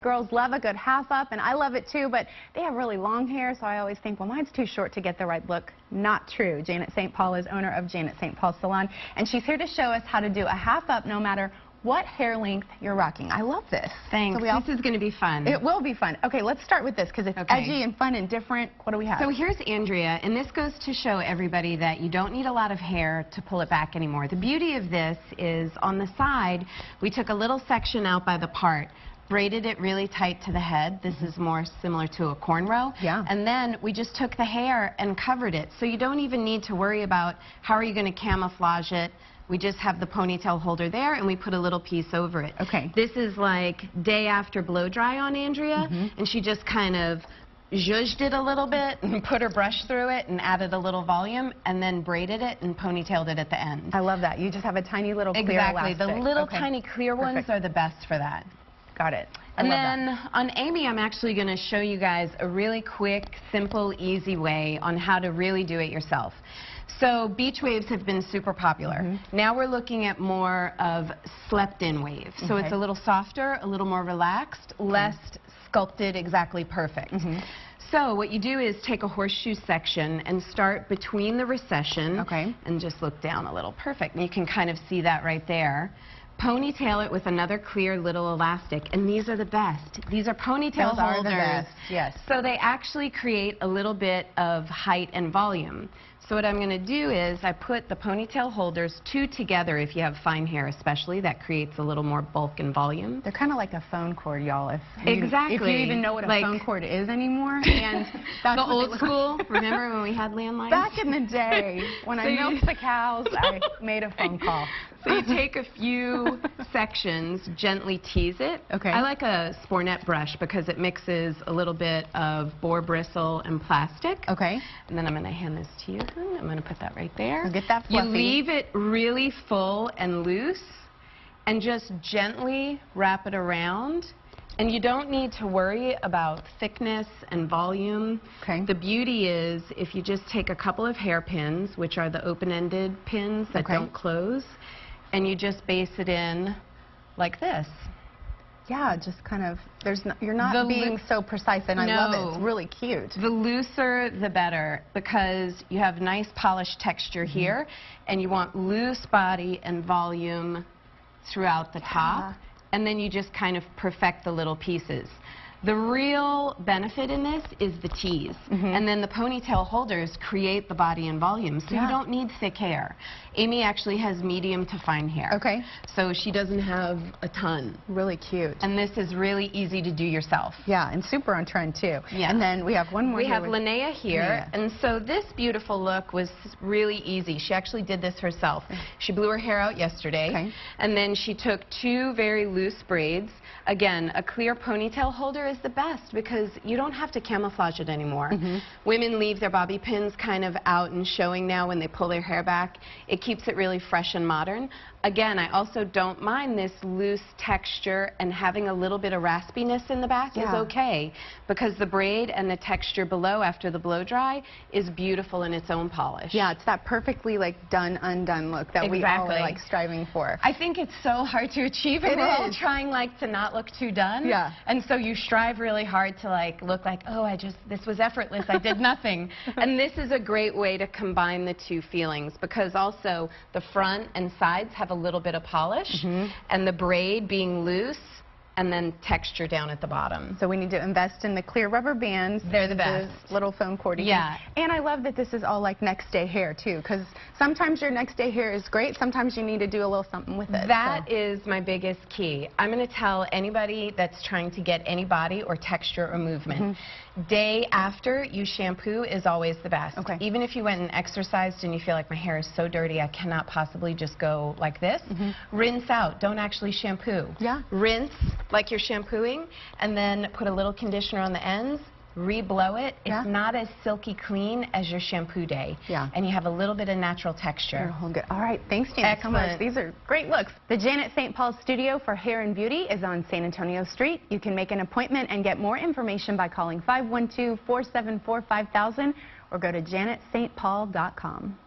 girls love a good half up, and I love it too, but they have really long hair, so I always think, well, mine's too short to get the right look. Not true. Janet St. Paul is owner of Janet St. Paul Salon, and she's here to show us how to do a half up no matter what hair length you're rocking. I love this. Thanks. So this is going to be fun. It will be fun. Okay, let's start with this because it's edgy and fun and different. What do we have? So here's Andrea, and this goes to show everybody that you don't need a lot of hair to pull it back anymore. The beauty of this is on the side, we took a little section out by the part, braided it really tight to the head. This is more similar to a cornrow. Yeah. And then we just took the hair and covered it. So you don't even need to worry about how are you going to camouflage it. We just have the ponytail holder there, and we put a little piece over it. Okay. This is like day after blow dry on Andrea, and she just kind of zhuzhed it a little bit and put her brush through it and added a little volume and then braided it and ponytailed it at the end. I love that. You just have a tiny little clear elastic. The little tiny clear ones are the best for that. Got it. And then on Amy, I'm actually going to show you guys a really quick, simple, easy way on how to really do it yourself. So beach waves have been super popular. Now we're looking at more of slept-in waves. So it's a little softer, a little more relaxed, less sculpted, exactly perfect. So what you do is take a horseshoe section and start between the recession and just look down a little. Perfect. And you can kind of see that right there. Ponytail it with another clear little elastic, and these are the best. These are ponytail holders. The best. Yes. So they actually create a little bit of height and volume. So what I'm going to do is I put the ponytail holders two together. If you have fine hair especially, that creates a little more bulk and volume. They're kind of like a phone cord, y'all. If you even know what a phone cord is anymore. And that's the old school. Remember when we had landlines? Back in the day, when I milked the cows, I made a phone call. So you take a few sections, gently tease it. Okay. I like a spornet brush because it mixes a little bit of boar bristle and plastic. Okay. And then I'm going to hand this to you. I'm going to put that right there. We'll get that fluffy. You leave it really full and loose and just gently wrap it around. And you don't need to worry about thickness and volume. Okay. The beauty is if you just take a couple of hairpins, which are the open-ended pins that don't close, and you just base it in like this. Yeah, just kind of, you're not being so precise, and I love it. It's really cute. The looser, the better, because you have nice polished texture here, and you want loose body and volume throughout the top, and then you just kind of perfect the little pieces. The real benefit in this is the tease, and then the ponytail holders create the body and volume, so you don't need thick hair. Amy actually has medium to fine hair. Okay. So she doesn't have a ton. Really cute. And this is really easy to do yourself. Yeah, and super on trend too. Yeah. And then we have one more. We have Linnea here, and so this beautiful look was really easy. She actually did this herself. She blew her hair out yesterday, and then she took two very loose braids. Again, a clear ponytail holder is the best because you don't have to camouflage it anymore. Women leave their bobby pins kind of out and showing now when they pull their hair back. It keeps it really fresh and modern. Again, I also don't mind this loose texture, and having a little bit of raspiness in the back is okay because the braid and the texture below after the blow dry is beautiful in its own polish. Yeah, it's that perfectly like done undone look that we all are like striving for. I think it's so hard to achieve, and we're all trying like to not look too done. Yeah. And so you strive really hard to like look like, oh, this was effortless, I did nothing. And this is a great way to combine the two feelings because also the front and sides have a little bit of polish, and the braid being loose, and then texture down at the bottom. So we need to invest in the clear rubber bands. They're the best. Little phone cord. Yeah. And I love that this is all like next day hair too, because sometimes your next day hair is great, sometimes you need to do a little something with it. That is my biggest key. I'm going to tell anybody that's trying to get any body or texture or movement, day after you shampoo is always the best. Okay. Even if you went and exercised and you feel like my hair is so dirty I cannot possibly just go like this, rinse out. Don't actually shampoo. Yeah. Rinse like you're shampooing, and then put a little conditioner on the ends, re-blow it. It's not as silky clean as your shampoo day. Yeah. And you have a little bit of natural texture. Good. All right, thanks Janet so much. These are great looks. The Janet St. Paul Studio for Hair and Beauty is on San Antonio Street. You can make an appointment and get more information by calling 512-474-5000 or go to janetstpaul.com.